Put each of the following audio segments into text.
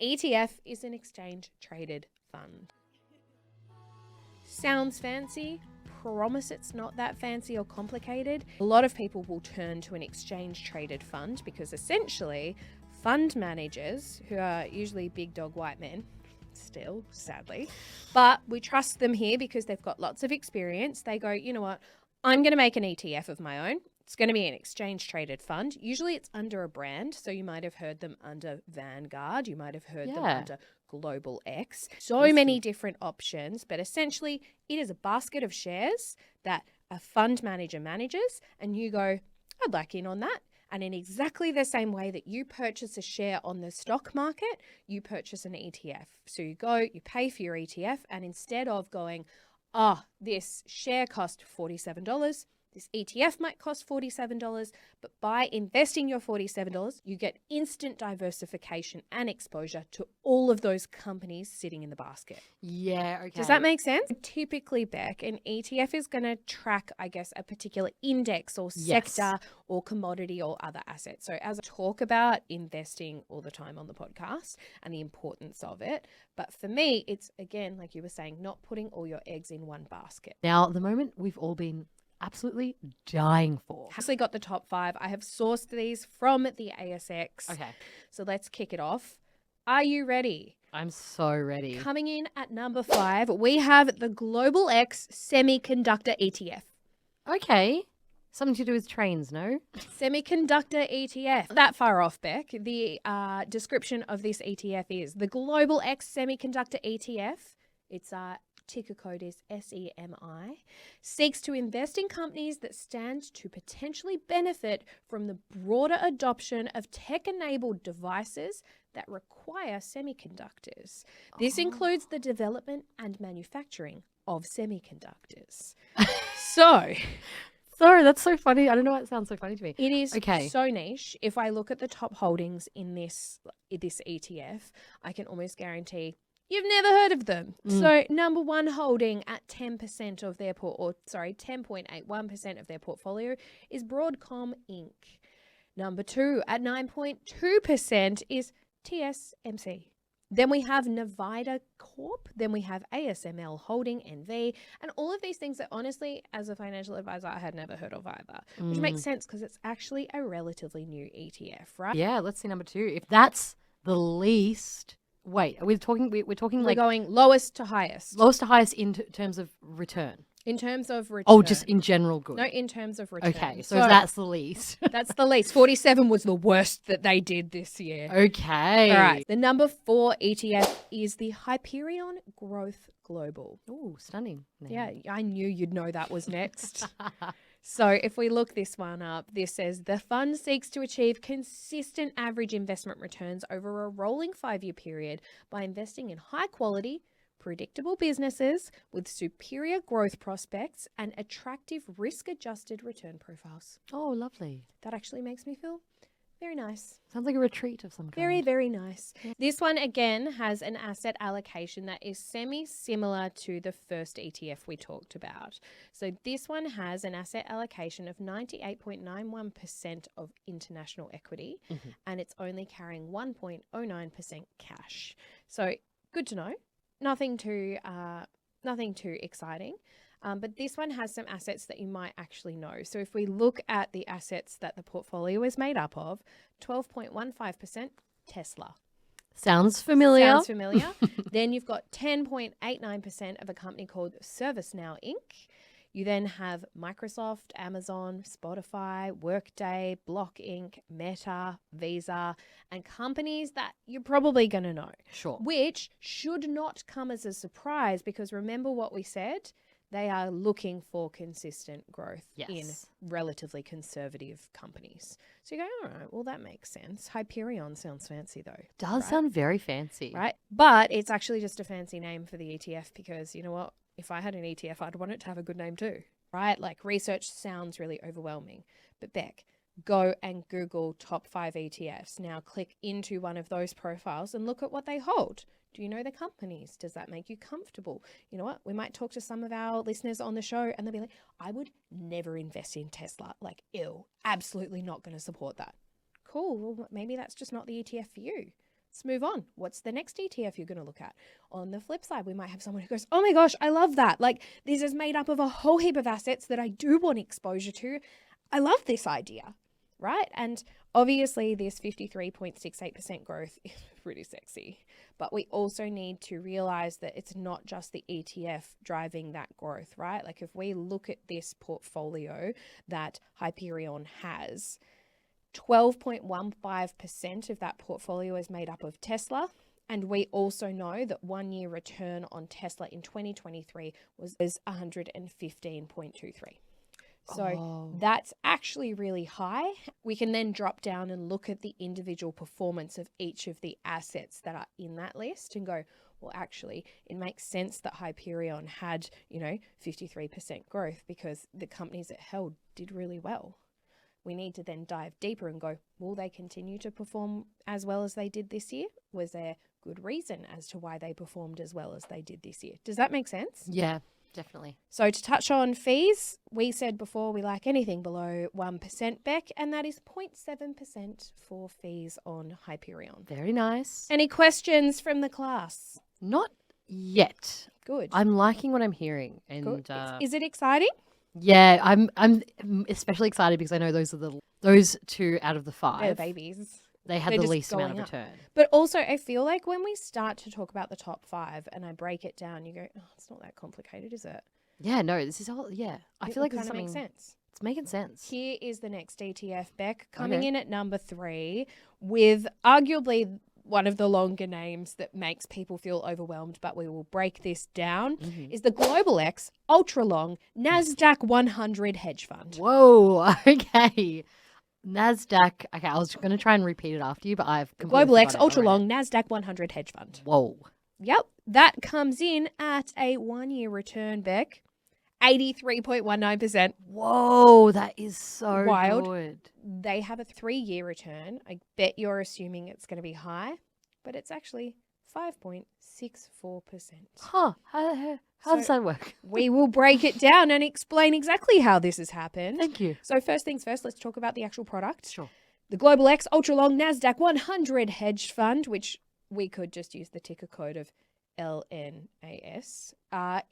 ETF is an exchange-traded fund. Sounds fancy? Promise it's not that fancy or complicated. A lot of people will turn to an exchange-traded fund because essentially fund managers, who are usually big dog white men, still, sadly, but we trust them here because they've got lots of experience. They go, you know what, I'm going to make an ETF of my own. It's going to be an exchange-traded fund. Usually it's under a brand, so you might have heard them under Vanguard. You might have heard them under Global X. So many different options, but essentially it is a basket of shares that a fund manager manages, and you go, I'd like in on that. And in exactly the same way that you purchase a share on the stock market, you purchase an ETF. So you go, you pay for your ETF, and instead of going, this share cost $47, this ETF might cost $47, but by investing your $47, you get instant diversification and exposure to all of those companies sitting in the basket. Yeah, okay. Does that make sense? Typically, Beck, an ETF is going to track, I guess, a particular index or sector or commodity or other assets. So as I talk about investing all the time on the podcast and the importance of it, but for me, it's, again, like you were saying, not putting all your eggs in one basket. Now, at the moment, we've all been absolutely dying for. Actually got the top 5. I have sourced these from the ASX. Okay. So let's kick it off. Are you ready? I'm so ready. Coming in at number 5, we have the Global X Semiconductor ETF. Okay. Something to do with trains, no? Semiconductor ETF. That far off, Beck. The description of this ETF is the Global X Semiconductor ETF. It's ticker code is SEMI, seeks to invest in companies that stand to potentially benefit from the broader adoption of tech-enabled devices that require semiconductors. This includes the development and manufacturing of semiconductors. Sorry, that's so funny. I don't know why it sounds so funny to me. It is so niche. If I look at the top holdings in this ETF, I can almost guarantee you've never heard of them. So number 1 holding at 10% of their 10.81% of their portfolio is Broadcom Inc. Number 2 at 9.2% is TSMC. Then we have Nvidia Corp. Then we have ASML Holding, NV, and all of these things that honestly, as a financial advisor, I had never heard of either, which makes sense because it's actually a relatively new ETF, right? Yeah, let's see number 2. If that's the least... Wait, we're talking We're going lowest to highest. Lowest to highest in terms of return. In terms of return. Oh, just in general good. No, in terms of return. Okay, so that's the least. That's the least. 47 was the worst that they did this year. Okay. All right. The number 4 ETF is the Hyperion Growth Global. Oh, stunning name. Yeah, I knew you'd know that was next. So if we look this one up, this says the fund seeks to achieve consistent average investment returns over a rolling 5-year period by investing in high quality, predictable businesses with superior growth prospects and attractive risk-adjusted return profiles. Oh, lovely. That actually makes me feel very nice. Sounds like a retreat of some kind. Very, very nice. Yeah. This one, again, has an asset allocation that is semi-similar to the first ETF we talked about. So this one has an asset allocation of 98.91% of international equity, and it's only carrying 1.09% cash. So good to know. Nothing too exciting. But this one has some assets that you might actually know. So if we look at the assets that the portfolio is made up of, 12.15% Tesla. Sounds familiar. Sounds familiar. Then you've got 10.89% of a company called ServiceNow Inc. You then have Microsoft, Amazon, Spotify, Workday, Block Inc., Meta, Visa, and companies that you're probably going to know. Sure. Which should not come as a surprise because remember what we said? They are looking for consistent growth in relatively conservative companies. So you go, all right, well, that makes sense. Hyperion sounds fancy, though. Does sound very fancy. Right? But it's actually just a fancy name for the ETF because, you know what? If I had an ETF, I'd want it to have a good name too, right? Like research sounds really overwhelming. But Beck, go and Google top 5 ETFs. Now click into one of those profiles and look at what they hold. Do you know the companies? Does that make you comfortable? You know what? We might talk to some of our listeners on the show and they'll be like, I would never invest in Tesla. Like, ew, absolutely not going to support that. Cool. Well, maybe that's just not the ETF for you. Let's move on. What's the next ETF you're going to look at? On the flip side, we might have someone who goes, oh my gosh, I love that. Like, this is made up of a whole heap of assets that I do want exposure to. I love this idea, right? And obviously, this 53.68% growth is pretty sexy. But we also need to realize that it's not just the ETF driving that growth, right? Like, if we look at this portfolio that Hyperion has, 12.15% of that portfolio is made up of Tesla. And we also know that 1 year return on Tesla in 2023 was 115.23. So that's actually really high. We can then drop down and look at the individual performance of each of the assets that are in that list and go, well, actually, it makes sense that Hyperion had, 53% growth because the companies it held did really well. We need to then dive deeper and go, will they continue to perform as well as they did this year? Was there good reason as to why they performed as well as they did this year? Does that make sense? Yeah, definitely. So to touch on fees, we said before we like anything below 1%, Beck, and that is 0.7% for fees on Hyperion. Very nice. Any questions from the class? Not yet. Good. I'm liking what I'm hearing. And Good. Is it exciting? Yeah, I'm especially excited because I know those two out of the five. They're babies. They had They're the just least amount of going up. return. But also, I feel like when we start to talk about the top five and I break it down, you go, oh, it's not that complicated, is it? Yeah, no, this is all, yeah. I feel like it this kind of is makes sense. It's making sense. Here is the next ETF, Beck, coming in at number 3 with arguably one of the longer names that makes people feel overwhelmed, but we will break this down, is the Global X Ultra Long NASDAQ 100 hedge fund. Whoa, okay. NASDAQ. Okay, I was going to try and repeat it after you, but I've completely Global X forgot it Ultra already. Long NASDAQ 100 hedge fund. Whoa. Yep, that comes in at a 1 year return, Beck, 83.19%. Whoa, that is so wild. good. They have a 3 year return. I bet you're assuming it's going to be high, but it's actually 5.64%. Huh. How does that work? We will break it down and explain exactly how this has happened. Thank you. So first things first, let's talk about the actual product. Sure. The Global X Ultra Long NASDAQ 100 hedge fund, which we could just use the ticker code of LNAS,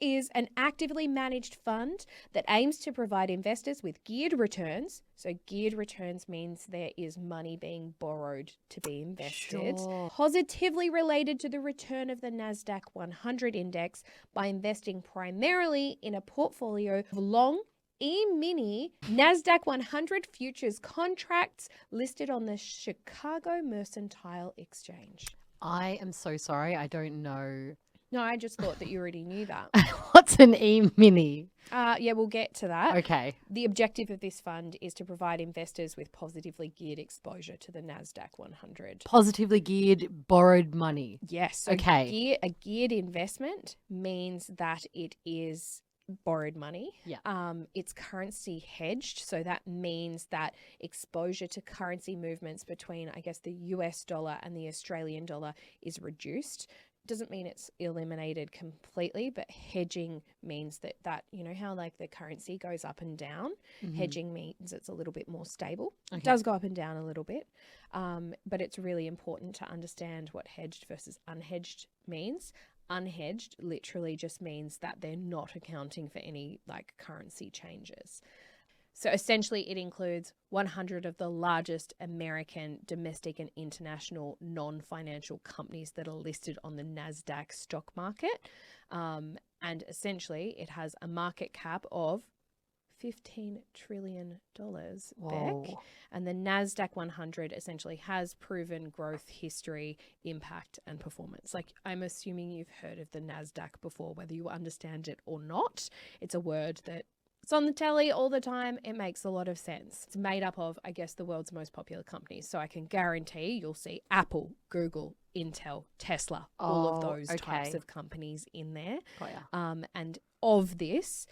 is an actively managed fund that aims to provide investors with geared returns. So geared returns means there is money being borrowed to be invested. Sure. Positively related to the return of the NASDAQ 100 index by investing primarily in a portfolio of long E-mini NASDAQ 100 futures contracts listed on the Chicago Mercantile Exchange. I am so sorry. I don't know. No, I just thought that you already knew that. What's an E-mini? Yeah, we'll get to that. Okay. The objective of this fund is to provide investors with positively geared exposure to the NASDAQ 100. Positively geared borrowed money. Yes. So Okay. A geared investment means that it is borrowed money. Yeah. It's currency hedged. So that means that exposure to currency movements between, I guess, the US dollar and the Australian dollar is reduced. Doesn't mean it's eliminated completely, but hedging means that you know how like the currency goes up and down. Hedging means it's a little bit more stable. Okay. It does go up and down a little bit, but it's really important to understand what hedged versus unhedged means. Unhedged literally just means that they're not accounting for any like currency changes. So essentially it includes 100 of the largest American domestic and international non-financial companies that are listed on the NASDAQ stock market. And essentially it has a market cap of $15 trillion, Beck. And the NASDAQ 100 essentially has proven growth history, impact, and performance. Like, I'm assuming you've heard of the NASDAQ before, whether you understand it or not. It's a word that it's on the telly all the time. It makes a lot of sense. It's made up of, I guess, the world's most popular companies. So I can guarantee you'll see Apple, Google, Intel, Tesla, all of those types of companies in there. Got ya. And of this,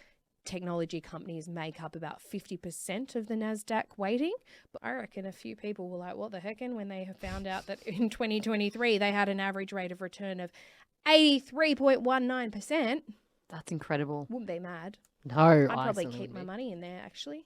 technology companies make up about 50% of the NASDAQ weighting. But I reckon a few people were like, what the heckin', when they found out that in 2023 they had an average rate of return of 83.19%. That's incredible. Wouldn't be mad. No, I'd probably keep my money in there, actually.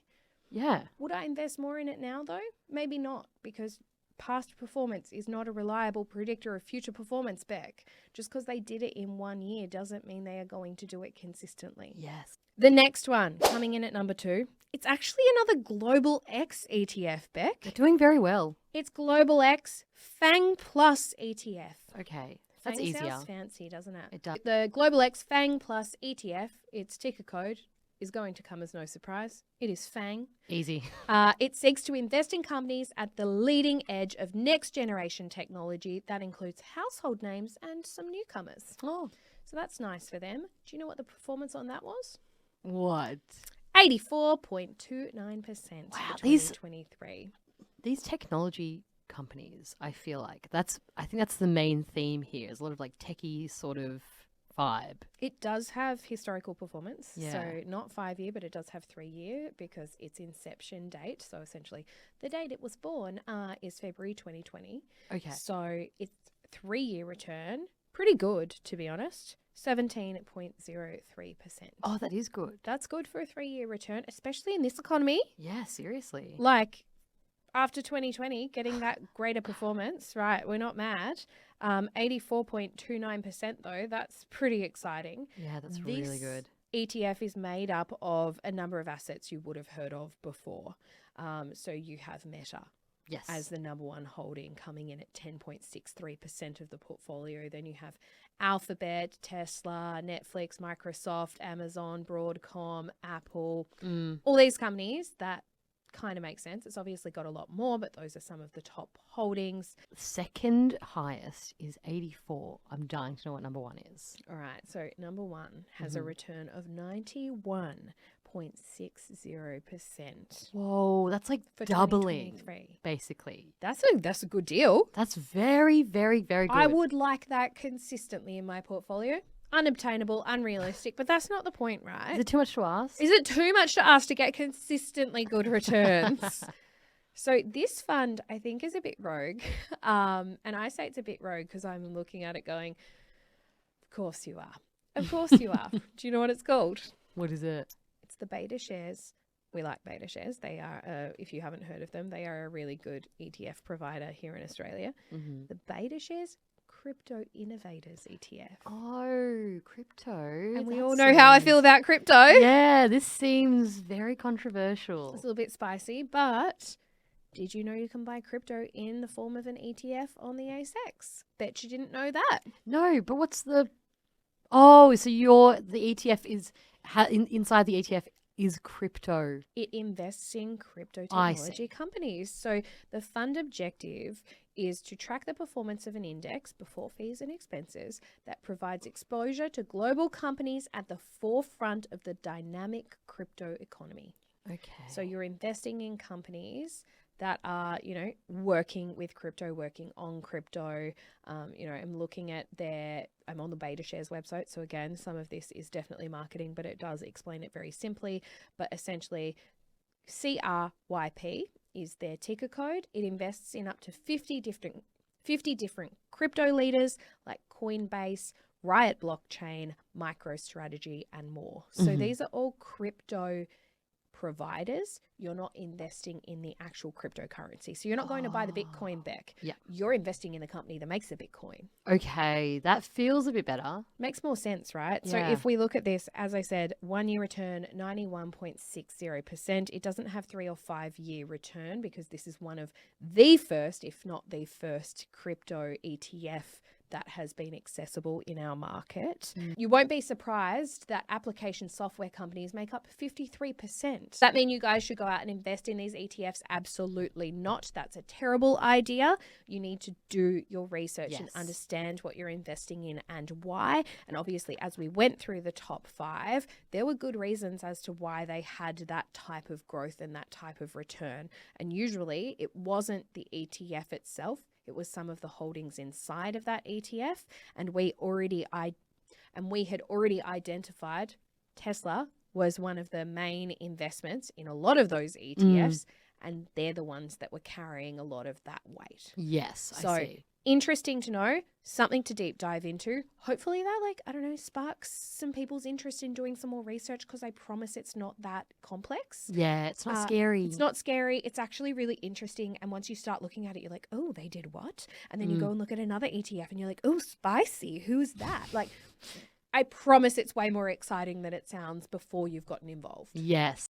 Yeah. Would I invest more in it now, though? Maybe not, because past performance is not a reliable predictor of future performance, Beck. Just because they did it in 1 year doesn't mean they are going to do it consistently. Yes. The next one, coming in at number 2, it's actually another Global X ETF, Beck. They're doing very well. It's Global X FANG Plus ETF. Okay. That's FANG easier. sounds fancy, doesn't it? It does. The Global X FANG Plus ETF, its ticker code is going to come as no surprise. It is FANG. Easy. It seeks to invest in companies at the leading edge of next generation technology that includes household names and some newcomers. Oh. So that's nice for them. Do you know what the performance on that was? What? 84.29% Wow, for 2023. These technology companies, I feel like I think that's the main theme here. Is a lot of like techie sort of vibe. It does have historical performance. Yeah. So not 5 year, but it does have 3 year because its inception date. So essentially the date it was born is February 2020. Okay. So its 3 year return, pretty good to be honest. 17.03%. Oh, that is good. That's good for a 3 year return, especially in this economy. Yeah, seriously. Like after 2020, getting that greater performance, right? We're not mad. 84.29% though, that's pretty exciting. Yeah, that's really good. ETF is made up of a number of assets you would have heard of before. So you have Meta. Yes. As the number one holding, coming in at 10.63% of the portfolio. Then you have Alphabet, Tesla, Netflix, Microsoft, Amazon, Broadcom, Apple, all these companies that kind of make sense. It's obviously got a lot more, but those are some of the top holdings. Second highest is 84. I'm dying to know what number one is. All right. So number one has a return of 91.60%. Whoa, that's like For doubling, 2023. basically. That's a good deal. That's very, very, very good. I would like that consistently in my portfolio. Unobtainable, unrealistic, but that's not the point, right? Is it too much to ask? Is it too much to ask to get consistently good returns? So this fund, I think, is a bit rogue. And I say it's a bit rogue because I'm looking at it going, of course you are. Of course you are. Do you know what it's called? What is it? It's the Beta Shares. We like Beta Shares. They are, if you haven't heard of them, they are a really good ETF provider here in Australia. The Beta Shares Crypto Innovators ETF. Oh, crypto. And we all know how I feel about crypto. Yeah, this seems very controversial. It's a little bit spicy, but did you know you can buy crypto in the form of an ETF on the ASX? Bet you didn't know that. No, but what's the... Oh, so the ETF is... inside the ETF is crypto. It invests in crypto I technology companies. So the fund objective is to track the performance of an index before fees and expenses that provides exposure to global companies at the forefront of the dynamic crypto economy. Okay. So you're investing in companies that are, working with crypto, working on crypto. I'm looking at I'm on the Beta Shares website. So again, some of this is definitely marketing, but it does explain it very simply. But essentially, CRYP is their ticker code. It invests in up to 50 different crypto leaders like Coinbase, Riot Blockchain, MicroStrategy, and more. So these are all crypto providers. You're not investing in the actual cryptocurrency. So you're not going to buy the Bitcoin back. Yeah. You're investing in the company that makes the Bitcoin. Okay, that feels a bit better. Makes more sense, right? Yeah. So if we look at this, as I said, 1 year return, 91.60%. It doesn't have 3 or 5 year return because this is one of the first, if not the first, crypto ETF that has been accessible in our market. You won't be surprised that application software companies make up 53%. Does that mean you guys should go out and invest in these ETFs? Absolutely not. That's a terrible idea. You need to do your research and understand what you're investing in and why. And obviously, as we went through the top 5, there were good reasons as to why they had that type of growth and that type of return. And usually it wasn't the ETF itself. It was some of the holdings inside of that ETF, and we had already identified Tesla was one of the main investments in a lot of those ETFs, and they're the ones that were carrying a lot of that weight. Yes, So I see. interesting to know, something to deep dive into. Hopefully that, like, I don't know, sparks some people's interest in doing some more research, because I promise it's not that complex. Yeah, it's not scary. It's not scary. It's actually really interesting. And once you start looking at it, you're like, oh, they did what? And then you go and look at another ETF and you're like, oh, spicy. Who's that? Like, I promise it's way more exciting than it sounds before you've gotten involved. Yes.